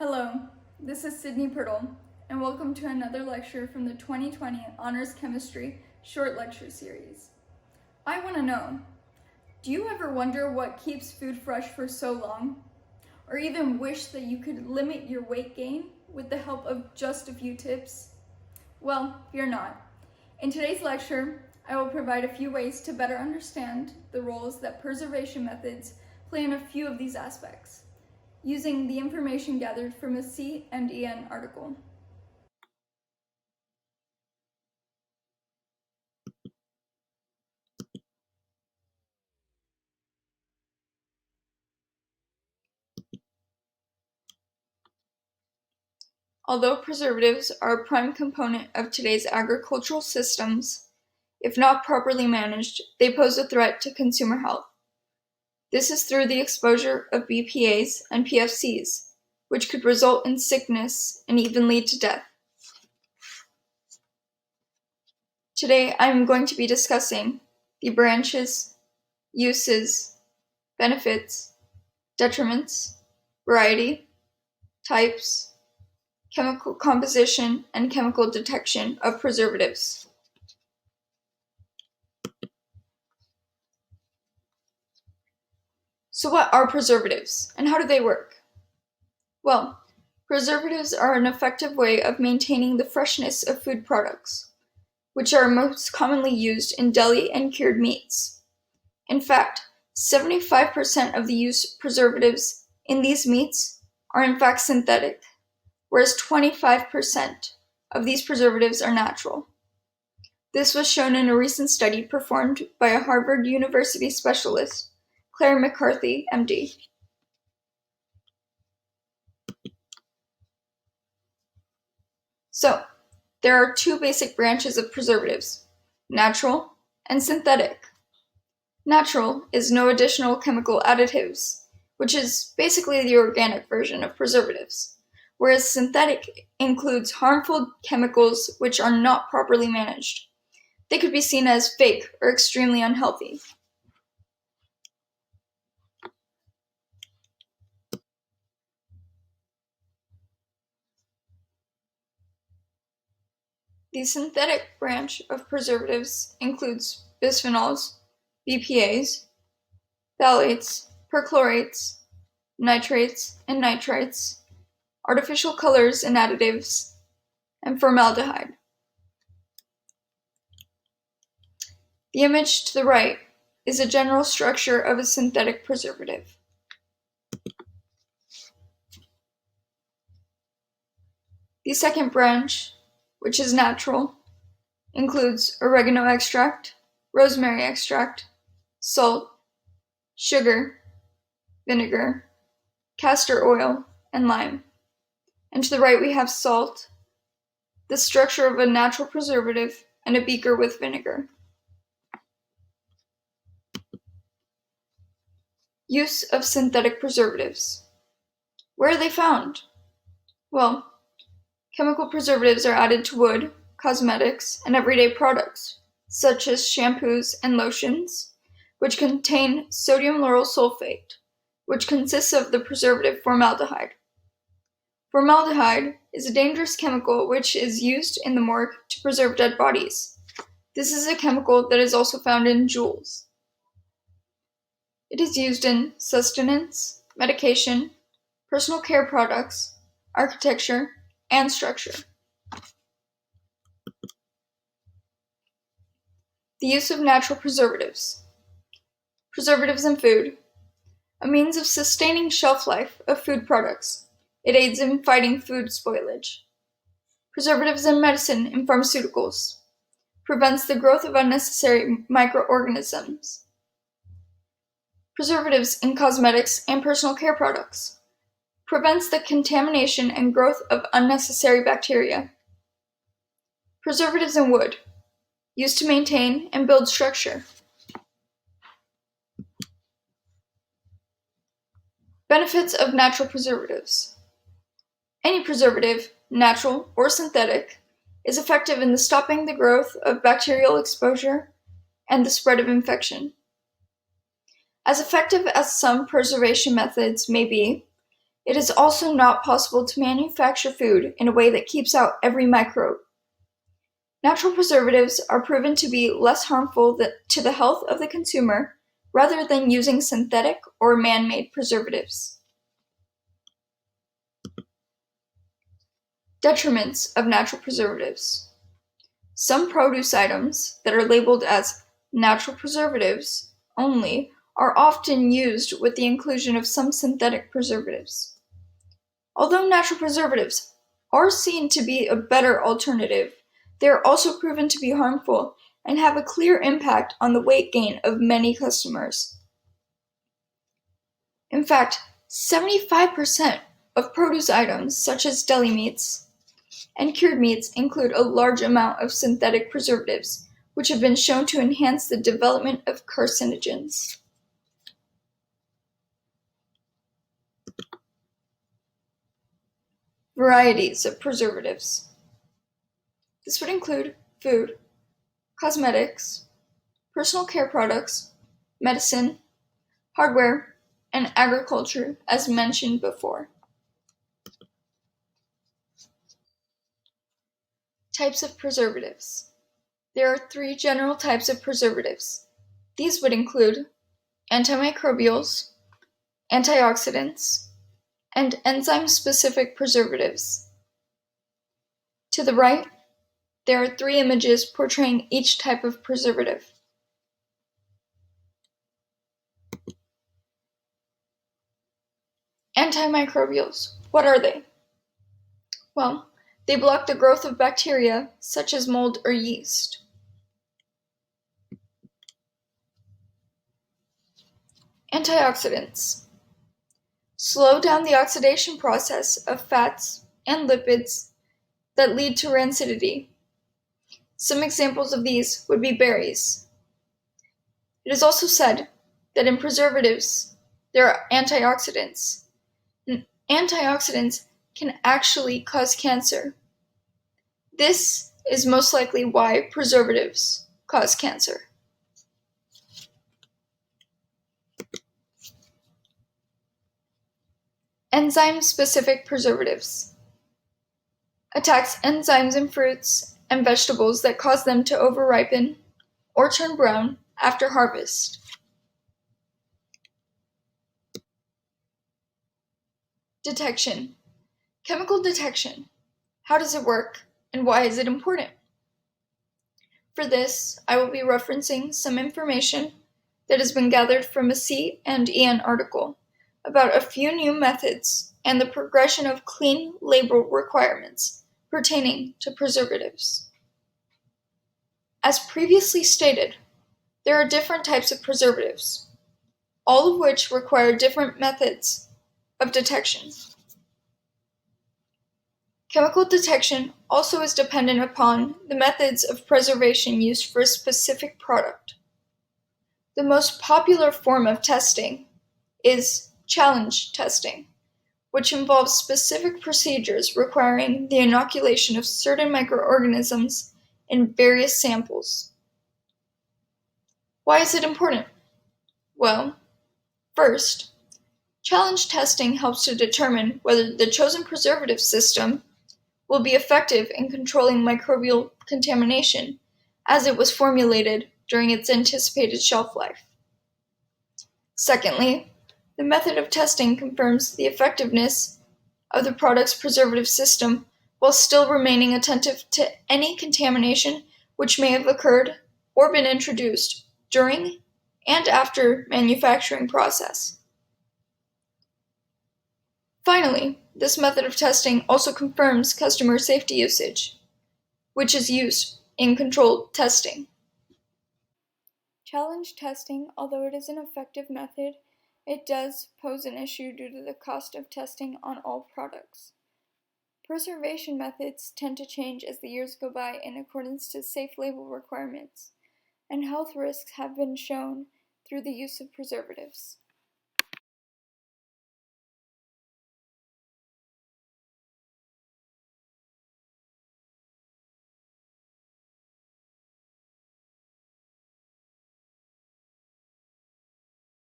Hello, this is Cydne Pirtle, and welcome to another lecture from the 2020 Honors Chemistry Short Lecture Series. I want to know, do you ever wonder what keeps food fresh for so long? Or even wish that you could limit your weight gain with the help of just a few tips? Well, fear not. In today's lecture, I will provide a few ways to better understand the roles that preservation methods play in a few of these aspects, using the information gathered from a CMDN article. Although preservatives are a prime component of today's agricultural systems, if not properly managed, they pose a threat to consumer health. This is through the exposure of BPAs and PFCs, which could result in sickness and even lead to death. Today, I am going to be discussing the branches, uses, benefits, detriments, variety, types, chemical composition, and chemical detection of preservatives. So what are preservatives, and how do they work? Well, preservatives are an effective way of maintaining the freshness of food products, which are most commonly used in deli and cured meats. In fact, 75% of the used preservatives in these meats are in fact synthetic, whereas 25% of these preservatives are natural. This was shown in a recent study performed by a Harvard University specialist, Claire McCarthy, MD. So, there are two basic branches of preservatives, natural and synthetic. Natural is no additional chemical additives, which is basically the organic version of preservatives, whereas synthetic includes harmful chemicals which are not properly managed. They could be seen as fake or extremely unhealthy. The synthetic branch of preservatives includes bisphenols, BPAs, phthalates, perchlorates, nitrates and nitrites, artificial colors and additives, and formaldehyde. The image to the right is a general structure of a synthetic preservative. The second branch, which is natural, includes oregano extract, rosemary extract, salt, sugar, vinegar, castor oil, and lime. And to the right we have salt, the structure of a natural preservative, and a beaker with vinegar. Use of synthetic preservatives. Where are they found? Well, chemical preservatives are added to wood, cosmetics, and everyday products, such as shampoos and lotions, which contain sodium lauryl sulfate, which consists of the preservative formaldehyde. Formaldehyde is a dangerous chemical which is used in the morgue to preserve dead bodies. This is a chemical that is also found in jewels. It is used in sustenance, medication, personal care products, architecture, and structure. The use of natural preservatives. Preservatives in food. A means of sustaining shelf life of food products. It aids in fighting food spoilage. Preservatives in medicine and pharmaceuticals. Prevents the growth of unnecessary microorganisms. Preservatives in cosmetics and personal care products. Prevents the contamination and growth of unnecessary bacteria. Preservatives in wood. Used to maintain and build structure. Benefits of natural preservatives. Any preservative, natural or synthetic, is effective in stopping the growth of bacterial exposure and the spread of infection. As effective as some preservation methods may be, It is also not possible to manufacture food in a way that keeps out every microbe. Natural preservatives are proven to be less harmful to the health of the consumer rather than using synthetic or man-made preservatives. Detriments of natural preservatives. Some produce items that are labeled as natural preservatives only are often used with the inclusion of some synthetic preservatives. Although natural preservatives are seen to be a better alternative, they are also proven to be harmful and have a clear impact on the weight gain of many customers. In fact, 75% of produce items such as deli meats and cured meats include a large amount of synthetic preservatives, which have been shown to enhance the development of carcinogens. Varieties of preservatives. This would include food, cosmetics, personal care products, medicine, hardware, and agriculture, as mentioned before. Types of preservatives. There are 3 general types of preservatives. These would include antimicrobials, antioxidants, and enzyme-specific preservatives. To the right, there are 3 images portraying each type of preservative. Antimicrobials. What are they? Well, they block the growth of bacteria, such as mold or yeast. Antioxidants. Slow down the oxidation process of fats and lipids that lead to rancidity. Some examples of these would be berries. It is also said that in preservatives, there are antioxidants. And antioxidants can actually cause cancer. This is most likely why preservatives cause cancer. Enzyme-specific preservatives. Attacks enzymes in fruits and vegetables that cause them to over-ripen or turn brown after harvest. Detection. Chemical detection. How does it work, and why is it important? For this, I will be referencing some information that has been gathered from a C&EN article about a few new methods and the progression of clean label requirements pertaining to preservatives. As previously stated, there are different types of preservatives, all of which require different methods of detection. Chemical detection also is dependent upon the methods of preservation used for a specific product. The most popular form of testing is challenge testing, which involves specific procedures requiring the inoculation of certain microorganisms in various samples. Why is it important? Well, first, challenge testing helps to determine whether the chosen preservative system will be effective in controlling microbial contamination as it was formulated during its anticipated shelf life. Secondly, the method of testing confirms the effectiveness of the product's preservative system while still remaining attentive to any contamination which may have occurred or been introduced during and after manufacturing process. Finally, this method of testing also confirms customer safety usage, which is used in controlled testing. Challenge testing, although it is an effective method, it does pose an issue due to the cost of testing on all products. Preservation methods tend to change as the years go by in accordance to safe label requirements, and health risks have been shown through the use of preservatives.